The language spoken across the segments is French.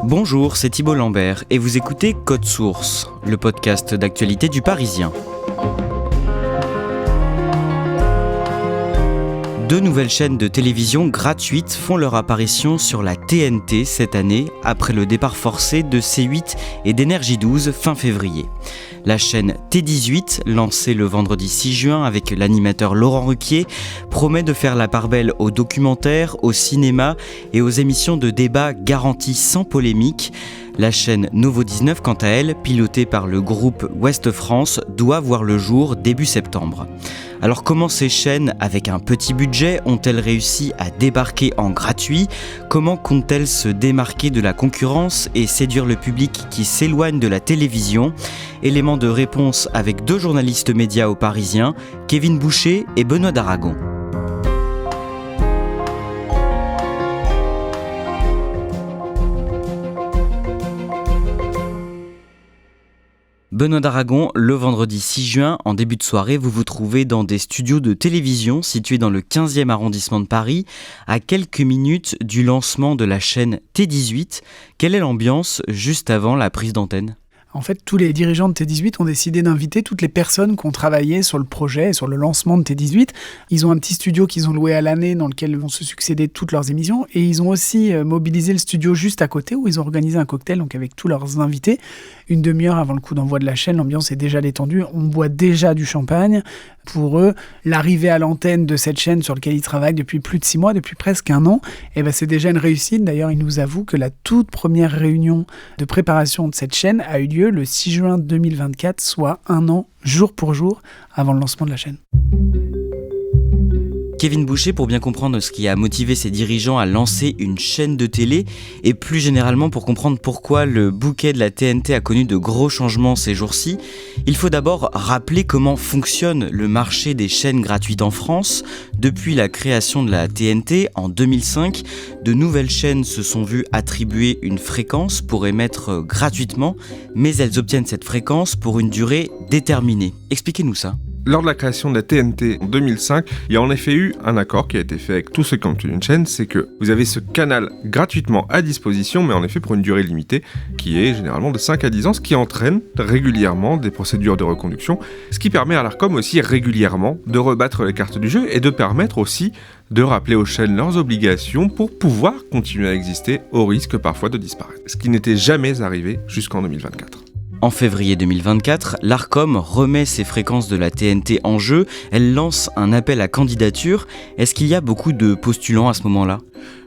Bonjour, c'est Thibault Lambert et vous écoutez Code Source, le podcast d'actualité du Parisien. Deux nouvelles chaînes de télévision gratuites font leur apparition sur la TNT cette année, après le départ forcé de C8 et d'Énergie 12 fin février. La chaîne T18, lancée le vendredi 6 juin avec l'animateur Laurent Ruquier, promet de faire la part belle aux documentaires, au cinéma et aux émissions de débat garanties sans polémique. La chaîne Novo 19, quant à elle, pilotée par le groupe Ouest France, doit voir le jour début septembre. Alors comment ces chaînes, avec un petit budget, ont-elles réussi à débarquer en gratuit ? Comment comptent-elles se démarquer de la concurrence et séduire le public qui s'éloigne de la télévision ? Élément de réponse avec deux journalistes médias au Parisien, Kevin Boucher et Benoît d'Aragon. Benoît d'Aragon, le vendredi 6 juin, en début de soirée, vous vous trouvez dans des studios de télévision situés dans le 15e arrondissement de Paris, à quelques minutes du lancement de la chaîne T18. Quelle est l'ambiance juste avant la prise d'antenne ? En fait, tous les dirigeants de T18 ont décidé d'inviter toutes les personnes qui ont travaillé sur le projet, sur le lancement de T18. Ils ont un petit studio qu'ils ont loué à l'année dans lequel vont se succéder toutes leurs émissions. Et ils ont aussi mobilisé le studio juste à côté où ils ont organisé un cocktail donc avec tous leurs invités. Une demi-heure avant le coup d'envoi de la chaîne, l'ambiance est déjà détendue. On boit déjà du champagne. Pour eux, l'arrivée à l'antenne de cette chaîne sur laquelle ils travaillent depuis plus de 6 mois, depuis presque 1 an, c'est déjà une réussite. D'ailleurs, ils nous avouent que la toute première réunion de préparation de cette chaîne a eu lieu le 6 juin 2024, soit 1 an, jour pour jour, avant le lancement de la chaîne. Kevin Boucher, pour bien comprendre ce qui a motivé ses dirigeants à lancer une chaîne de télé et plus généralement pour comprendre pourquoi le bouquet de la TNT a connu de gros changements ces jours-ci, il faut d'abord rappeler comment fonctionne le marché des chaînes gratuites en France. Depuis la création de la TNT en 2005, de nouvelles chaînes se sont vues attribuer une fréquence pour émettre gratuitement, mais elles obtiennent cette fréquence pour une durée déterminée. Expliquez-nous ça. Lors de la création de la TNT en 2005, il y a en effet eu un accord qui a été fait avec tous ceux qui ont une chaîne, c'est que vous avez ce canal gratuitement à disposition, mais en effet pour une durée limitée, qui est généralement de 5 à 10 ans, ce qui entraîne régulièrement des procédures de reconduction, ce qui permet à l'Arcom aussi régulièrement de rebattre les cartes du jeu et de permettre aussi de rappeler aux chaînes leurs obligations pour pouvoir continuer à exister au risque parfois de disparaître. Ce qui n'était jamais arrivé jusqu'en 2024. En février 2024, l'Arcom remet ses fréquences de la TNT en jeu, elle lance un appel à candidature. Est-ce qu'il y a beaucoup de postulants à ce moment-là ?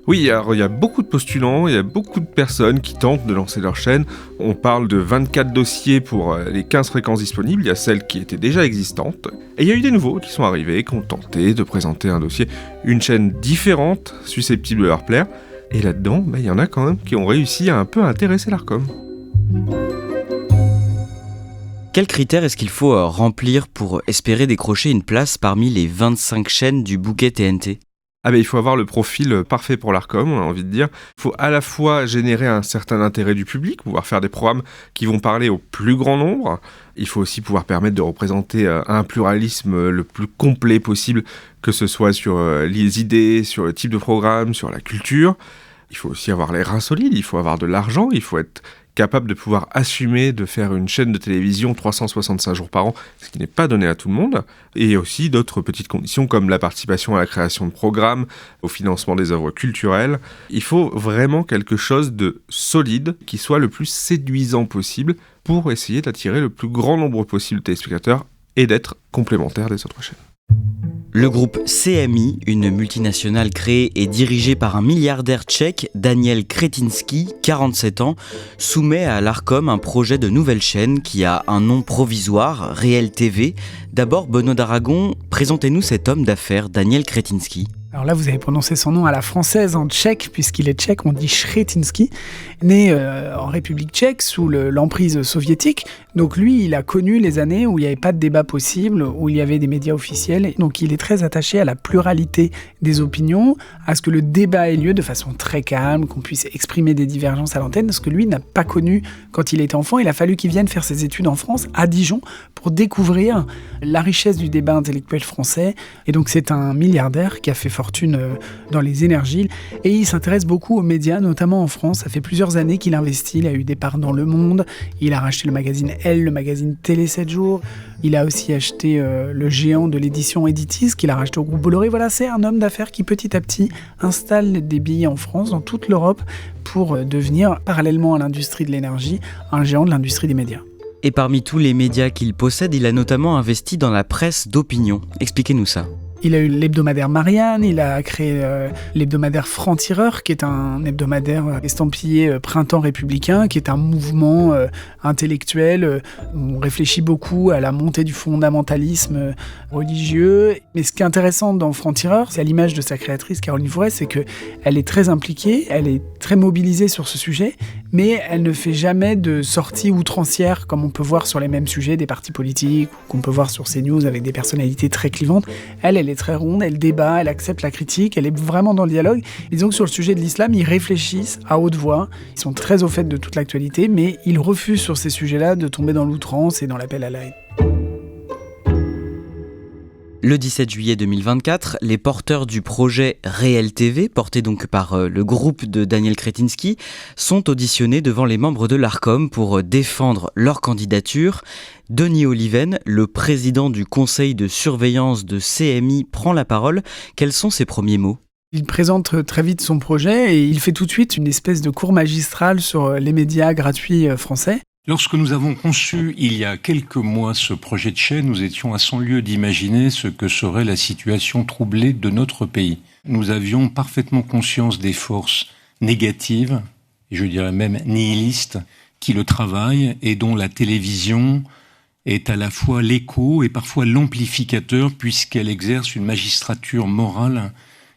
Oui, alors il y a beaucoup de postulants, il y a beaucoup de personnes qui tentent de lancer leur chaîne. On parle de 24 dossiers pour les 15 fréquences disponibles, il y a celles qui étaient déjà existantes. Et il y a eu des nouveaux qui sont arrivés, qui ont tenté de présenter un dossier, une chaîne différente, susceptible de leur plaire. Et là-dedans, il y en a quand même qui ont réussi à un peu intéresser l'Arcom. Quels critères est-ce qu'il faut remplir pour espérer décrocher une place parmi les 25 chaînes du bouquet TNT ? Il faut avoir le profil parfait pour l'Arcom, on a envie de dire. Il faut à la fois générer un certain intérêt du public, pouvoir faire des programmes qui vont parler au plus grand nombre. Il faut aussi pouvoir permettre de représenter un pluralisme le plus complet possible, que ce soit sur les idées, sur le type de programme, sur la culture. Il faut aussi avoir les reins solides, il faut avoir de l'argent, il faut être capable de pouvoir assumer de faire une chaîne de télévision 365 jours par an, ce qui n'est pas donné à tout le monde, et aussi d'autres petites conditions comme la participation à la création de programmes, au financement des œuvres culturelles. Il faut vraiment quelque chose de solide, qui soit le plus séduisant possible pour essayer d'attirer le plus grand nombre possible de téléspectateurs et d'être complémentaire des autres chaînes. Le groupe CMI, une multinationale créée et dirigée par un milliardaire tchèque, Daniel Křetínský, 47 ans, soumet à l'Arcom un projet de nouvelle chaîne qui a un nom provisoire, Réel TV. D'abord, Benoît d'Aragon, présentez-nous cet homme d'affaires, Daniel Křetínský. Alors là, vous avez prononcé son nom à la française en tchèque, puisqu'il est tchèque, on dit Křetínský, né en République tchèque sous l'emprise soviétique. Donc lui, il a connu les années où il n'y avait pas de débat possible, où il y avait des médias officiels. Donc il est très attaché à la pluralité des opinions, à ce que le débat ait lieu de façon très calme, qu'on puisse exprimer des divergences à l'antenne, ce que lui n'a pas connu quand il était enfant. Il a fallu qu'il vienne faire ses études en France, à Dijon, pour découvrir la richesse du débat intellectuel français. Et donc c'est un milliardaire qui a fait fortune dans les énergies. Et il s'intéresse beaucoup aux médias, notamment en France. Ça fait plusieurs années qu'il investit. Il a eu des parts dans Le Monde. Il a racheté le magazine Elle, le magazine Télé 7 jours. Il a aussi acheté le géant de l'édition Editis, qu'il a racheté au groupe Bolloré. Voilà, c'est un homme d'affaires qui petit à petit installe des billets en France, dans toute l'Europe, pour devenir, parallèlement à l'industrie de l'énergie, un géant de l'industrie des médias. Et parmi tous les médias qu'il possède, il a notamment investi dans la presse d'opinion. Expliquez-nous ça. Il a eu l'hebdomadaire Marianne, il a créé l'hebdomadaire Franc-Tireur, qui est un hebdomadaire estampillé Printemps républicain, qui est un mouvement intellectuel. On réfléchit beaucoup à la montée du fondamentalisme religieux. Mais ce qui est intéressant dans Franc-Tireur, c'est à l'image de sa créatrice Caroline Fourest, c'est qu'elle est très impliquée, elle est très mobilisée sur ce sujet, mais elle ne fait jamais de sorties outrancières, comme on peut voir sur les mêmes sujets des partis politiques, ou qu'on peut voir sur CNews avec des personnalités très clivantes. Elle est très ronde, elle débat, elle accepte la critique, elle est vraiment dans le dialogue. Et donc sur le sujet de l'islam, ils réfléchissent à haute voix, ils sont très au fait de toute l'actualité, mais ils refusent sur ces sujets-là de tomber dans l'outrance et dans l'appel à la haine. Le 17 juillet 2024, les porteurs du projet Réel TV, porté donc par le groupe de Daniel Kretinsky, sont auditionnés devant les membres de l'Arcom pour défendre leur candidature. Denis Oliven, le président du conseil de surveillance de CMI, prend la parole. Quels sont ses premiers mots ? Il présente très vite son projet et il fait tout de suite une espèce de cours magistral sur les médias gratuits français. Lorsque nous avons conçu il y a quelques mois ce projet de chaîne, nous étions à 100 lieues d'imaginer ce que serait la situation troublée de notre pays. Nous avions parfaitement conscience des forces négatives, et je dirais même nihilistes, qui le travaillent et dont la télévision est à la fois l'écho et parfois l'amplificateur, puisqu'elle exerce une magistrature morale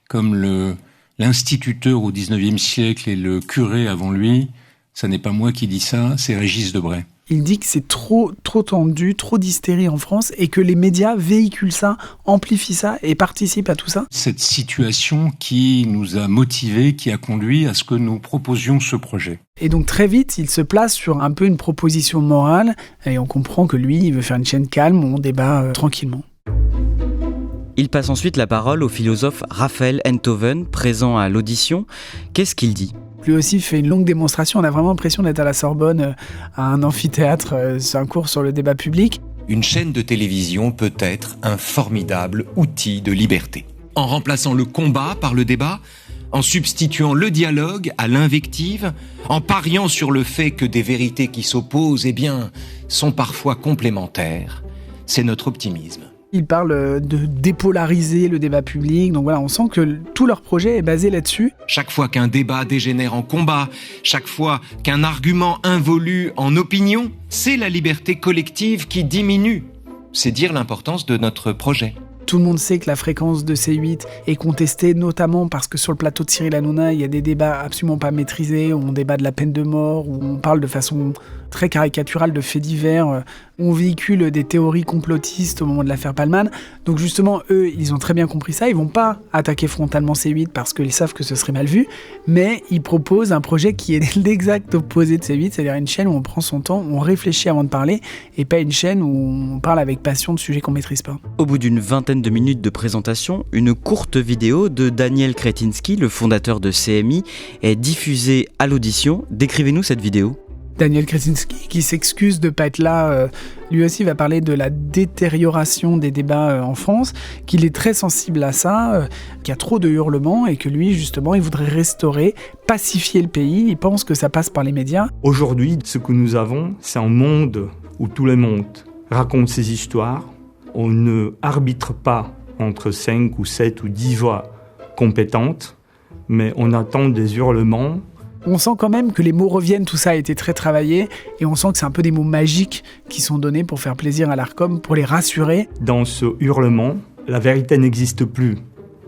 comme l'instituteur au XIXe siècle et le curé avant lui. Ça n'est pas moi qui dis ça, c'est Régis Debray. Il dit que c'est trop tendu, trop d'hystérie en France et que les médias véhiculent ça, amplifient ça et participent à tout ça. Cette situation qui nous a motivés, qui a conduit à ce que nous proposions ce projet. Et donc très vite, il se place sur un peu une proposition morale et on comprend que lui, il veut faire une chaîne calme où on débat tranquillement. Il passe ensuite la parole au philosophe Raphaël Enthoven, présent à l'audition. Qu'est-ce qu'il dit ? Lui aussi fait une longue démonstration, on a vraiment l'impression d'être à la Sorbonne, à un amphithéâtre, c'est un cours sur le débat public. Une chaîne de télévision peut être un formidable outil de liberté. En remplaçant le combat par le débat, en substituant le dialogue à l'invective, en pariant sur le fait que des vérités qui s'opposent, sont parfois complémentaires, c'est notre optimisme. Ils parlent de dépolariser le débat public, donc voilà, on sent que tout leur projet est basé là-dessus. Chaque fois qu'un débat dégénère en combat, chaque fois qu'un argument involue en opinion, c'est la liberté collective qui diminue. C'est dire l'importance de notre projet. Tout le monde sait que la fréquence de C8 est contestée, notamment parce que sur le plateau de Cyril Hanouna, il y a des débats absolument pas maîtrisés, où on débat de la peine de mort, où on parle de façon très caricaturale de faits divers, où on véhicule des théories complotistes au moment de l'affaire Palman. Donc justement, eux, ils ont très bien compris ça, ils vont pas attaquer frontalement C8 parce qu'ils savent que ce serait mal vu, mais ils proposent un projet qui est l'exact opposé de C8, c'est-à-dire une chaîne où on prend son temps, où on réfléchit avant de parler, et pas une chaîne où on parle avec passion de sujets qu'on maîtrise pas. Au bout d'une vingtaine de minutes de présentation, une courte vidéo de Daniel Kretinsky, le fondateur de CMI, est diffusée à l'audition. Décrivez-nous cette vidéo. Daniel Kretinsky, qui s'excuse de ne pas être là, lui aussi va parler de la détérioration des débats en France, qu'il est très sensible à ça, qu'il y a trop de hurlements et que lui, justement, il voudrait restaurer, pacifier le pays. Il pense que ça passe par les médias. Aujourd'hui, ce que nous avons, c'est un monde où tout le monde raconte ses histoires. On ne arbitre pas entre 5 ou 7 ou 10 voix compétentes, mais on attend des hurlements. On sent quand même que les mots reviennent, tout ça a été très travaillé, et on sent que c'est un peu des mots magiques qui sont donnés pour faire plaisir à l'Arcom, pour les rassurer. Dans ce hurlement, la vérité n'existe plus,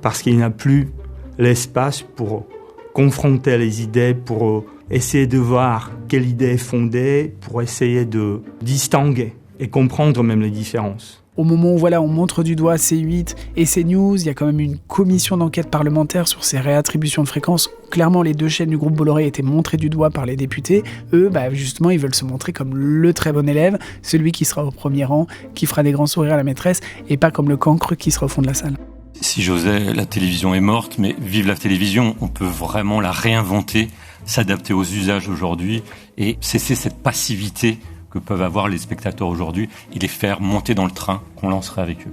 parce qu'il n'y a plus l'espace pour confronter les idées, pour essayer de voir quelle idée est fondée, pour essayer de distinguer et comprendre même les différences. Au moment où on montre du doigt C8 et CNews, il y a quand même une commission d'enquête parlementaire sur ces réattributions de fréquences. Clairement, les deux chaînes du groupe Bolloré étaient montrées du doigt par les députés. Eux, justement, ils veulent se montrer comme le très bon élève, celui qui sera au premier rang, qui fera des grands sourires à la maîtresse, et pas comme le cancre qui sera au fond de la salle. Si j'osais, la télévision est morte, mais vive la télévision, on peut vraiment la réinventer, s'adapter aux usages aujourd'hui et cesser cette passivité que peuvent avoir les spectateurs aujourd'hui et les faire monter dans le train qu'on lancerait avec eux.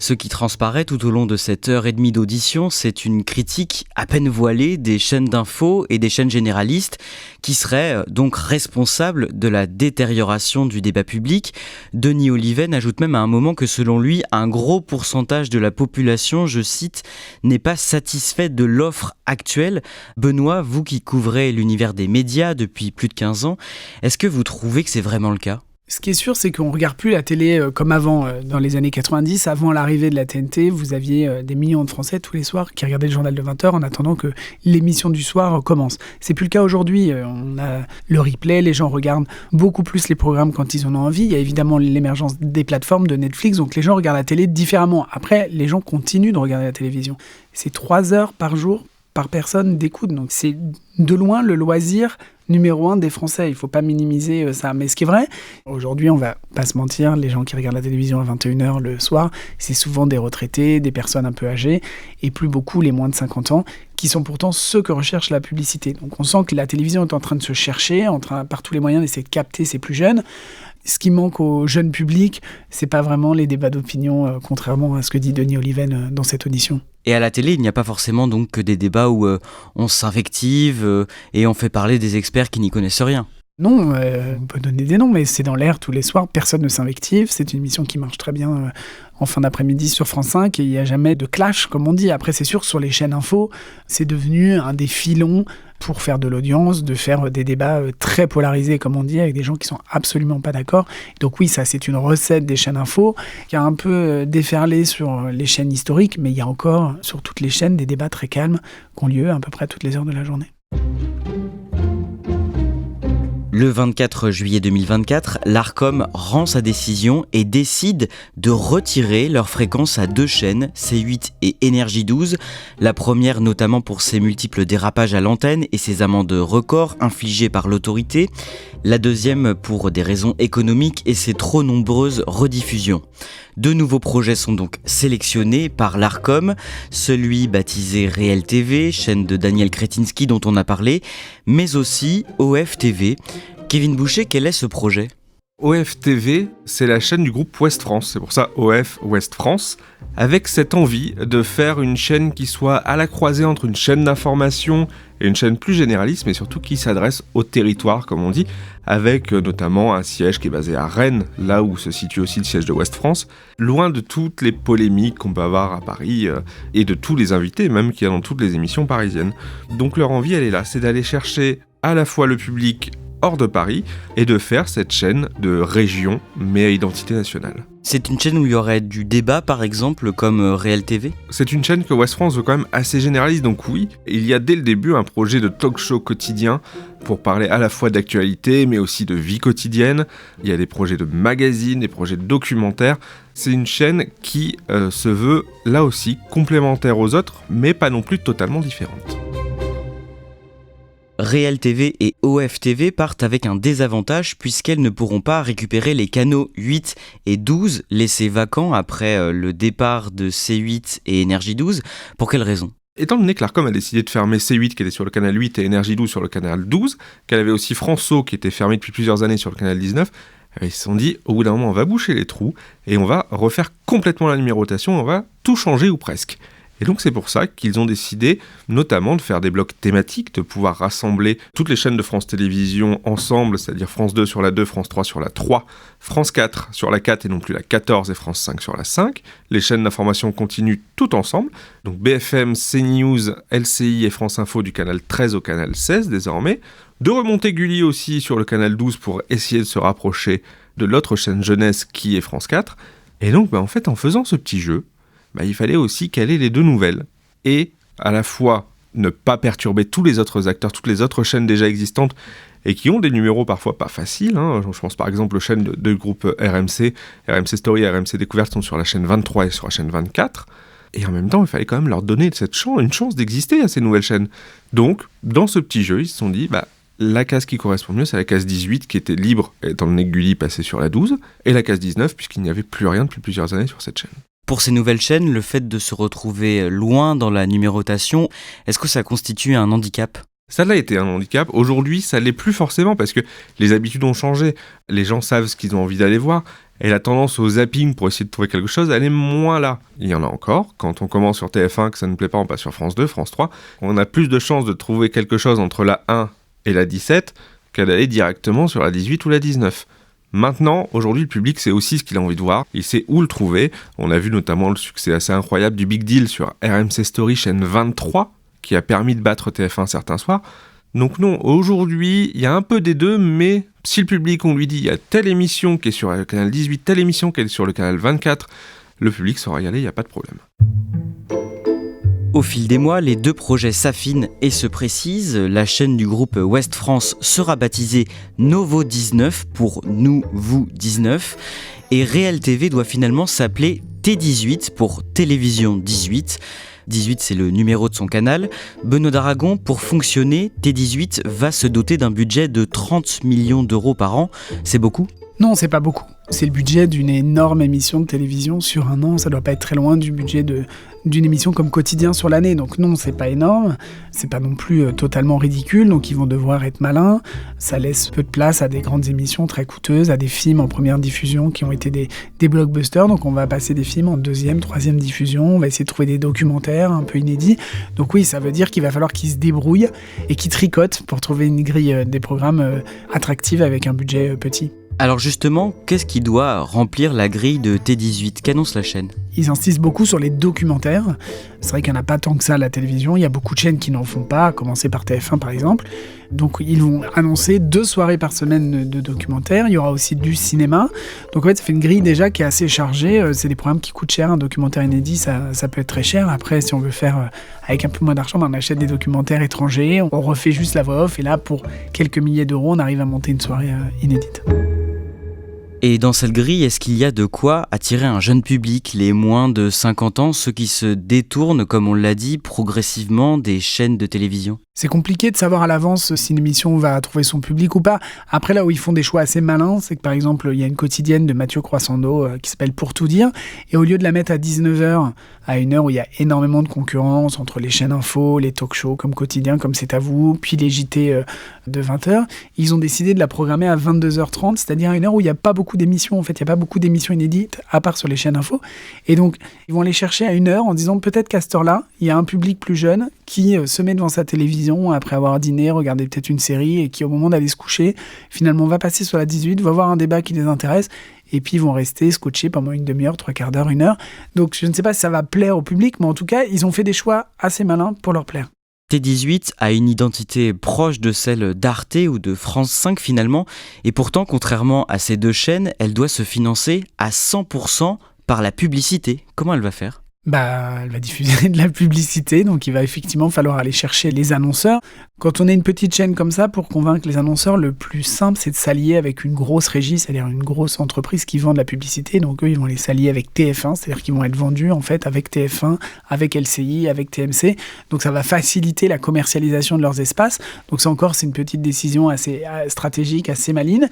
Ce qui transparaît tout au long de cette heure et demie d'audition, c'est une critique à peine voilée des chaînes d'infos et des chaînes généralistes qui seraient donc responsables de la détérioration du débat public. Denis Oliven ajoute même à un moment que selon lui, un gros pourcentage de la population, je cite, n'est pas satisfait de l'offre actuelle. Benoît, vous qui couvrez l'univers des médias depuis plus de 15 ans, est-ce que vous trouvez que c'est vraiment le cas ? Ce qui est sûr, c'est qu'on ne regarde plus la télé comme avant, dans les années 90. Avant l'arrivée de la TNT, vous aviez des millions de Français tous les soirs qui regardaient le journal de 20h en attendant que l'émission du soir commence. C'est plus le cas aujourd'hui. On a le replay, les gens regardent beaucoup plus les programmes quand ils en ont envie. Il y a évidemment l'émergence des plateformes de Netflix, donc les gens regardent la télé différemment. Après, les gens continuent de regarder la télévision. C'est 3 heures par jour par personne d'écoute, donc c'est de loin le loisir numéro 1 des Français. Il ne faut pas minimiser ça. Mais ce qui est vrai, aujourd'hui, on ne va pas se mentir, les gens qui regardent la télévision à 21h le soir, c'est souvent des retraités, des personnes un peu âgées, et plus beaucoup les moins de 50 ans, qui sont pourtant ceux que recherche la publicité. Donc on sent que la télévision est en train de se chercher, par tous les moyens d'essayer de capter ces plus jeunes. Ce qui manque au jeune public, c'est pas vraiment les débats d'opinion, contrairement à ce que dit Denis Oliven dans cette audition. Et à la télé, il n'y a pas forcément donc que des débats où on s'invective et on fait parler des experts qui n'y connaissent rien. Non, on peut donner des noms, mais c'est dans l'air tous les soirs, personne ne s'invective. C'est une émission qui marche très bien en fin d'après-midi sur France 5 et il n'y a jamais de clash, comme on dit. Après, c'est sûr que sur les chaînes info, c'est devenu un des filons pour faire de l'audience, de faire des débats très polarisés, comme on dit, avec des gens qui sont absolument pas d'accord. Donc oui, ça, c'est une recette des chaînes info qui a un peu déferlé sur les chaînes historiques, mais il y a encore, sur toutes les chaînes, des débats très calmes qui ont lieu à peu près toutes les heures de la journée. Le 24 juillet 2024, l'Arcom rend sa décision et décide de retirer leur fréquence à 2 chaînes, C8 et Énergie 12. La première notamment pour ses multiples dérapages à l'antenne et ses amendes records infligées par l'autorité. La deuxième pour des raisons économiques et ses trop nombreuses rediffusions. 2 nouveaux projets sont donc sélectionnés par l'Arcom, celui baptisé Réel TV, chaîne de Daniel Kretinsky dont on a parlé, mais aussi OF TV. Kevin Boucher, quel est ce projet ? OF TV, c'est la chaîne du groupe Ouest France, c'est pour ça OF Ouest France, avec cette envie de faire une chaîne qui soit à la croisée entre une chaîne d'information et une chaîne plus généraliste, mais surtout qui s'adresse au territoire, comme on dit, avec notamment un siège qui est basé à Rennes, là où se situe aussi le siège de Ouest France, loin de toutes les polémiques qu'on peut avoir à Paris et de tous les invités, même qu'il y a dans toutes les émissions parisiennes. Donc leur envie, elle est là, c'est d'aller chercher à la fois le public hors de Paris et de faire cette chaîne de région mais à identité nationale. C'est une chaîne où il y aurait du débat par exemple comme Réel TV ? C'est une chaîne que Ouest France veut quand même assez généraliste, donc oui, il y a dès le début un projet de talk-show quotidien pour parler à la fois d'actualité mais aussi de vie quotidienne. Il y a des projets de magazines, des projets de documentaires. C'est une chaîne qui se veut là aussi complémentaire aux autres mais pas non plus totalement différente. Réel TV et OF TV partent avec un désavantage puisqu'elles ne pourront pas récupérer les canaux 8 et 12 laissés vacants après le départ de C8 et Énergie 12. Pour quelle raison ? Étant donné que l'Arcom a décidé de fermer C8 qui était sur le canal 8 et Énergie 12 sur le canal 12, qu'elle avait aussi François qui était fermé depuis plusieurs années sur le canal 19, ils se sont dit au bout d'un moment on va boucher les trous et on va refaire complètement la numérotation, on va tout changer ou presque. Et donc c'est pour ça qu'ils ont décidé notamment de faire des blocs thématiques, de pouvoir rassembler toutes les chaînes de France Télévisions ensemble, c'est-à-dire France 2 sur la 2, France 3 sur la 3, France 4 sur la 4 et non plus la 14 et France 5 sur la 5, les chaînes d'information continuent tout ensemble, donc BFM, CNews, LCI et France Info du canal 13 au canal 16 désormais, de remonter Gulli aussi sur le canal 12 pour essayer de se rapprocher de l'autre chaîne jeunesse qui est France 4, et donc en fait en faisant ce petit jeu, il fallait aussi caler les 2 nouvelles et à la fois ne pas perturber tous les autres acteurs, toutes les autres chaînes déjà existantes et qui ont des numéros parfois pas faciles. Je pense par exemple aux chaînes de groupe RMC Story et RMC Découverte sont sur la chaîne 23 et sur la chaîne 24. Et en même temps, il fallait quand même leur donner une chance d'exister à ces nouvelles chaînes. Donc, dans ce petit jeu, ils se sont dit, la case qui correspond mieux, c'est la case 18 qui était libre étant donné que Gulli passait sur la 12 et la case 19 puisqu'il n'y avait plus rien depuis plusieurs années sur cette chaîne. Pour ces nouvelles chaînes, le fait de se retrouver loin dans la numérotation, est-ce que ça constitue un handicap ? Ça l'a été un handicap. Aujourd'hui, ça l'est plus forcément parce que les habitudes ont changé. Les gens savent ce qu'ils ont envie d'aller voir. Et la tendance au zapping pour essayer de trouver quelque chose, elle est moins là. Il y en a encore. Quand on commence sur TF1, que ça ne plaît pas, on passe sur France 2, France 3. On a plus de chances de trouver quelque chose entre la 1 et la 17 qu'à d'aller directement sur la 18 ou la 19. Maintenant, aujourd'hui, le public sait aussi ce qu'il a envie de voir. Il sait où le trouver. On a vu notamment le succès assez incroyable du Big Deal sur RMC Story, chaîne 23, qui a permis de battre TF1 certains soirs. Donc non, aujourd'hui, il y a un peu des deux, mais si le public, on lui dit, il y a telle émission qui est sur le canal 18, telle émission qui est sur le canal 24, le public saura y aller, il n'y a pas de problème. Au fil des mois, les deux projets s'affinent et se précisent. La chaîne du groupe Ouest France sera baptisée Novo 19 pour Nous, Vous 19. Et Réel TV doit finalement s'appeler T18 pour Télévision 18. 18, c'est le numéro de son canal. Benoît d'Aragon, pour fonctionner, T18 va se doter d'un budget de 30 millions d'euros par an. C'est beaucoup ? Non, c'est pas beaucoup. C'est le budget d'une énorme émission de télévision sur un an. Ça doit pas être très loin du budget d'une émission comme Quotidien sur l'année. Donc non, c'est pas énorme. C'est pas non plus totalement ridicule. Donc ils vont devoir être malins. Ça laisse peu de place à des grandes émissions très coûteuses, à des films en première diffusion qui ont été des blockbusters. Donc on va passer des films en deuxième, troisième diffusion. On va essayer de trouver des documentaires un peu inédits. Donc oui, ça veut dire qu'il va falloir qu'ils se débrouillent et qu'ils tricotent pour trouver une grille des programmes attractive avec un budget petit. Alors justement, qu'est-ce qui doit remplir la grille de T18 ? Qu'annonce la chaîne ? Ils insistent beaucoup sur les documentaires. C'est vrai qu'il n'y en a pas tant que ça à la télévision. Il y a beaucoup de chaînes qui n'en font pas, à commencer par TF1 par exemple. Donc ils vont annoncer 2 soirées par semaine de documentaires. Il y aura aussi du cinéma. Donc en fait, ça fait une grille déjà qui est assez chargée. C'est des programmes qui coûtent cher. Un documentaire inédit, ça peut être très cher. Après, si on veut faire avec un peu moins d'argent, on achète des documentaires étrangers. On refait juste la voix off. Et là, pour quelques milliers d'euros, on arrive à monter une soirée inédite. Et dans cette grille, est-ce qu'il y a de quoi attirer un jeune public, les moins de 50 ans, ceux qui se détournent, comme on l'a dit, progressivement des chaînes de télévision ? C'est compliqué de savoir à l'avance si une émission va trouver son public ou pas. Après, là où ils font des choix assez malins, c'est que par exemple, il y a une quotidienne de Mathieu Croissando qui s'appelle Pour tout dire. Et au lieu de la mettre à 19h, à une heure où il y a énormément de concurrence entre les chaînes info, les talk-shows comme Quotidien, comme C'est à vous, puis les JT de 20h, ils ont décidé de la programmer à 22h30, c'est-à-dire à une heure où il n'y a pas beaucoup d'émissions. En fait, il n'y a pas beaucoup d'émissions inédites, à part sur les chaînes info. Et donc, ils vont aller chercher à une heure en disant peut-être qu'à cette heure-là, il y a un public plus jeune qui se met devant sa télévision après avoir dîné, regardé peut-être une série et qui, au moment d'aller se coucher, finalement va passer sur la 18, va voir un débat qui les intéresse et puis ils vont rester scotchés pendant une demi-heure, 3/4 d'heure, 1 heure. Donc je ne sais pas si ça va plaire au public, mais en tout cas, ils ont fait des choix assez malins pour leur plaire. T18 a une identité proche de celle d'Arte ou de France 5 finalement, et pourtant, contrairement à ces deux chaînes, elle doit se financer à 100% par la publicité. Comment elle va faire ? Elle va diffuser de la publicité, donc il va effectivement falloir aller chercher les annonceurs. Quand on est une petite chaîne comme ça, pour convaincre les annonceurs, le plus simple, c'est de s'allier avec une grosse régie, c'est-à-dire une grosse entreprise qui vend de la publicité. Donc eux, ils vont les s'allier avec TF1, c'est-à-dire qu'ils vont être vendus en fait avec TF1, avec LCI, avec TMC. Donc ça va faciliter la commercialisation de leurs espaces. Donc ça encore, c'est une petite décision assez stratégique, assez maligne.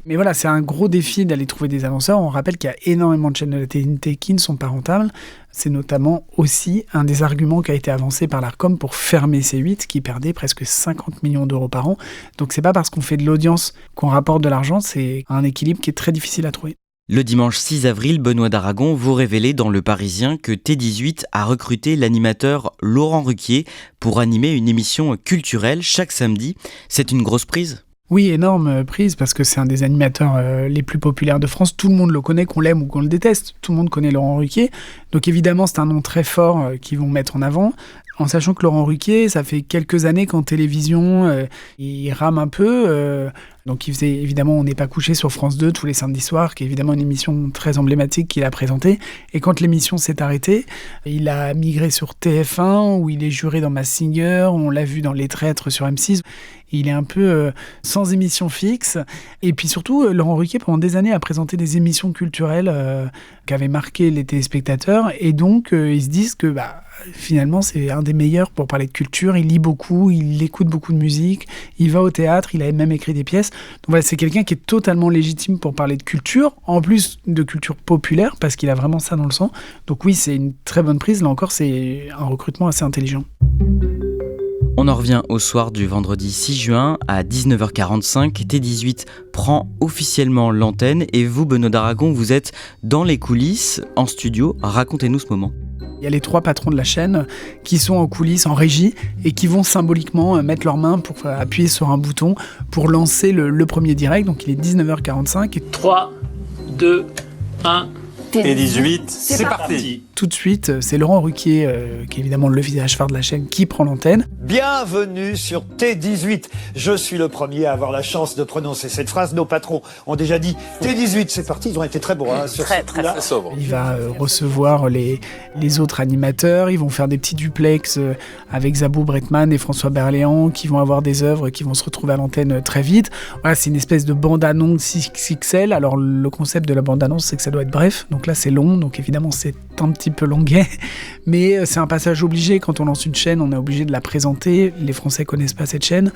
Mais voilà, c'est un gros défi d'aller trouver des annonceurs. On rappelle qu'il y a énormément de chaînes de la TNT qui ne sont pas rentables. C'est notamment aussi un des arguments qui a été avancé par l'Arcom pour fermer C8, qui perdait presque 50 millions d'euros par an. Donc c'est pas parce qu'on fait de l'audience qu'on rapporte de l'argent, c'est un équilibre qui est très difficile à trouver. Le dimanche 6 avril, Benoît d'Aragon vous révélait dans Le Parisien que T18 a recruté l'animateur Laurent Ruquier pour animer une émission culturelle chaque samedi. C'est une grosse prise ? Oui, énorme prise, parce que c'est un des animateurs les plus populaires de France. Tout le monde le connaît, qu'on l'aime ou qu'on le déteste. Tout le monde connaît Laurent Ruquier. Donc évidemment, c'est un nom très fort qu'ils vont mettre en avant. En sachant que Laurent Ruquier, ça fait quelques années qu'en télévision, il rame un peu. Donc il faisait, évidemment, On n'est pas couché sur France 2 tous les samedis soirs, qui est évidemment une émission très emblématique qu'il a présentée. Et quand l'émission s'est arrêtée, il a migré sur TF1, où il est juré dans Masked Singer, on l'a vu dans Les Traîtres sur M6. Il est un peu sans émission fixe. Et puis surtout, Laurent Ruquier, pendant des années, a présenté des émissions culturelles qui avaient marqué les téléspectateurs. Et donc, ils se disent que finalement, c'est un des meilleurs pour parler de culture. Il lit beaucoup, il écoute beaucoup de musique, il va au théâtre, il a même écrit des pièces. Donc voilà, c'est quelqu'un qui est totalement légitime pour parler de culture, en plus de culture populaire, parce qu'il a vraiment ça dans le sang. Donc oui, c'est une très bonne prise. Là encore, c'est un recrutement assez intelligent. On en revient au soir du vendredi 6 juin à 19h45. T18 prend officiellement l'antenne et vous, Benoît d'Aragon, vous êtes dans les coulisses, en studio. Racontez-nous ce moment. Il y a les 3 patrons de la chaîne qui sont en coulisses, en régie, et qui vont symboliquement mettre leurs mains pour appuyer sur un bouton pour lancer le premier direct. Donc il est 19h45. 3, 2, 1... T18, c'est parti. Tout de suite, c'est Laurent Ruquier, qui est évidemment le visage phare de la chaîne, qui prend l'antenne. Bienvenue sur T18. Je suis le premier à avoir la chance de prononcer cette phrase. Nos patrons ont déjà dit T18, c'est parti. Ils ont été très bons sur ce coup-là. Très sobre. Il va recevoir les autres animateurs. Ils vont faire des petits duplex avec Zabou Bretman et François Berléand, qui vont avoir des œuvres qui vont se retrouver à l'antenne très vite. Voilà, c'est une espèce de bande-annonce XXL. Alors le concept de la bande-annonce, c'est que ça doit être bref. Donc là, c'est long. Donc évidemment, c'est un petit peu longuet, mais c'est un passage obligé. Quand on lance une chaîne, on est obligé de la présenter. Les Français connaissent pas cette chaîne,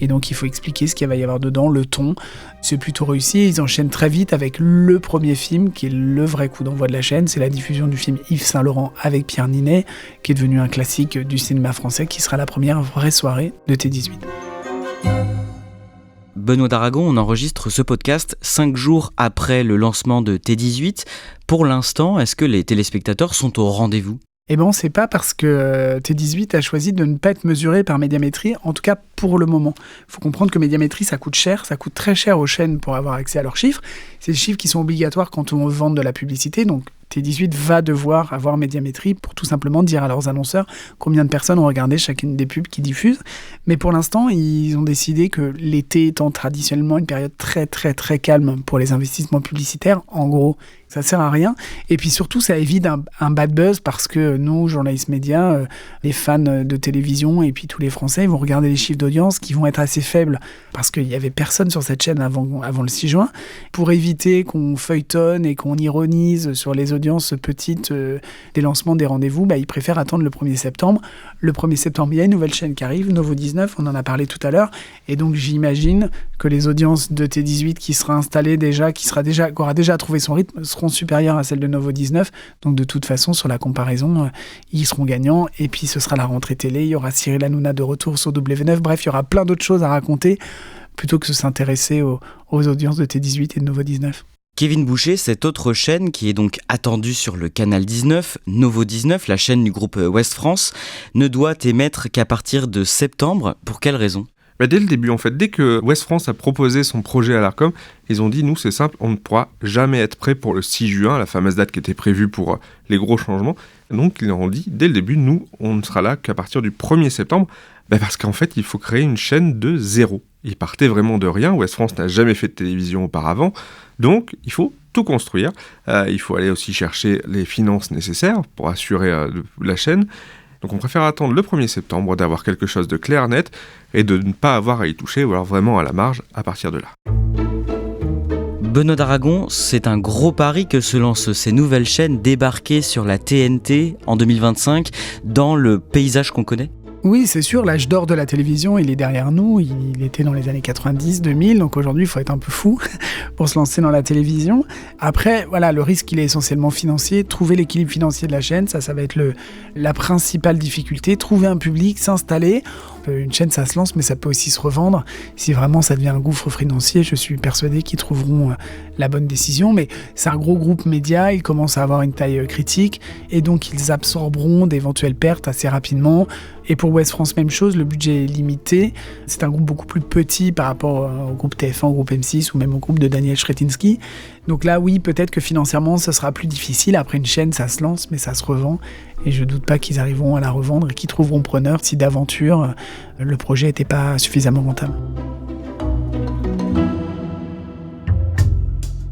et donc il faut expliquer ce qu'il va y avoir dedans, le ton. C'est plutôt réussi. Ils enchaînent très vite avec le premier film, qui est le vrai coup d'envoi de la chaîne. C'est la diffusion du film Yves Saint-Laurent avec Pierre Ninet, qui est devenu un classique du cinéma français, qui sera la première vraie soirée de T18. Benoît d'Aragon, on enregistre ce podcast 5 jours après le lancement de T18. Pour l'instant, est-ce que les téléspectateurs sont au rendez-vous ? Eh ben, on ne sait pas, parce que T18 a choisi de ne pas être mesuré par Médiamétrie, en tout cas pour le moment. Il faut comprendre que Médiamétrie, ça coûte cher, ça coûte très cher aux chaînes pour avoir accès à leurs chiffres. C'est des chiffres qui sont obligatoires quand on vend de la publicité, donc T18 va devoir avoir Médiamétrie pour tout simplement dire à leurs annonceurs combien de personnes ont regardé chacune des pubs qu'ils diffusent. Mais pour l'instant, ils ont décidé que l'été étant traditionnellement une période très très très calme pour les investissements publicitaires, en gros, ça sert à rien. Et puis surtout, ça évite un bad buzz, parce que nous, journalistes médias, les fans de télévision et puis tous les Français, ils vont regarder les chiffres d'audience qui vont être assez faibles, parce qu'il n'y avait personne sur cette chaîne avant le 6 juin. Pour éviter qu'on feuilletonne et qu'on ironise sur les audiences petites des lancements des rendez-vous, ils préfèrent attendre le 1er septembre. Le 1er septembre, il y a une nouvelle chaîne qui arrive, Novo 19, on en a parlé tout à l'heure, et donc j'imagine que les audiences de T18 qui aura déjà trouvé son rythme, seront supérieures à celles de Novo 19. Donc de toute façon, sur la comparaison, ils seront gagnants. Et puis ce sera la rentrée télé, il y aura Cyril Hanouna de retour sur W9. Bref, il y aura plein d'autres choses à raconter, plutôt que de s'intéresser aux audiences de T18 et de Novo 19. Kevin Boucher, cette autre chaîne qui est donc attendue sur le canal 19, Novo 19, la chaîne du groupe Ouest France, ne doit émettre qu'à partir de septembre. Pour quelle raison ? Dès le début, en fait, dès que Ouest France a proposé son projet à l'Arcom, ils ont dit, nous, c'est simple, on ne pourra jamais être prêt pour le 6 juin, la fameuse date qui était prévue pour les gros changements. Donc, ils leur ont dit, dès le début, nous, on ne sera là qu'à partir du 1er septembre, parce qu'en fait, il faut créer une chaîne de zéro. Ils partaient vraiment de rien. Ouest France n'a jamais fait de télévision auparavant, donc il faut tout construire. Il faut aller aussi chercher les finances nécessaires pour assurer la chaîne. Donc on préfère attendre le 1er septembre, d'avoir quelque chose de clair, net, et de ne pas avoir à y toucher, ou alors vraiment à la marge à partir de là. Benoît d'Aragon, c'est un gros pari que se lancent ces nouvelles chaînes débarquées sur la TNT en 2025 dans le paysage qu'on connaît ? Oui, c'est sûr, l'âge d'or de la télévision, il est derrière nous. Il était dans les années 90, 2000, donc aujourd'hui, il faut être un peu fou pour se lancer dans la télévision. Après, voilà, le risque, il est essentiellement financier. Trouver l'équilibre financier de la chaîne, ça va être la principale difficulté. Trouver un public, s'installer. Une chaîne, ça se lance, mais ça peut aussi se revendre. Si vraiment ça devient un gouffre financier, je suis persuadé qu'ils trouveront la bonne décision. Mais c'est un gros groupe média, ils commencent à avoir une taille critique, et donc ils absorberont d'éventuelles pertes assez rapidement. Et pour Ouest France, même chose, le budget est limité. C'est un groupe beaucoup plus petit par rapport au groupe TF1, au groupe M6 ou même au groupe de Daniel Chrétinski. Donc là, oui, peut-être que financièrement, ce sera plus difficile. Après, une chaîne, ça se lance, mais ça se revend. Et je ne doute pas qu'ils arriveront à la revendre et qu'ils trouveront preneur si d'aventure, le projet n'était pas suffisamment rentable.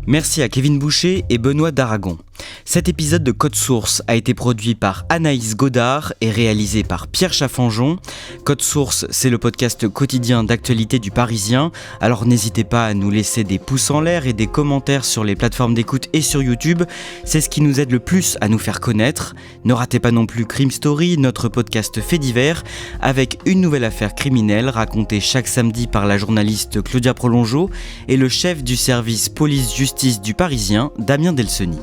Merci à Kevin Boucher et Benoît d'Aragon. Cet épisode de Code Source a été produit par Anaïs Godard et réalisé par Pierre Chaffanjon. Code Source, c'est le podcast quotidien d'actualité du Parisien. Alors n'hésitez pas à nous laisser des pouces en l'air et des commentaires sur les plateformes d'écoute et sur YouTube. C'est ce qui nous aide le plus à nous faire connaître. Ne ratez pas non plus Crime Story, notre podcast fait divers, avec une nouvelle affaire criminelle racontée chaque samedi par la journaliste Claudia Prolongeau et le chef du service police-justice du Parisien, Damien Delceni.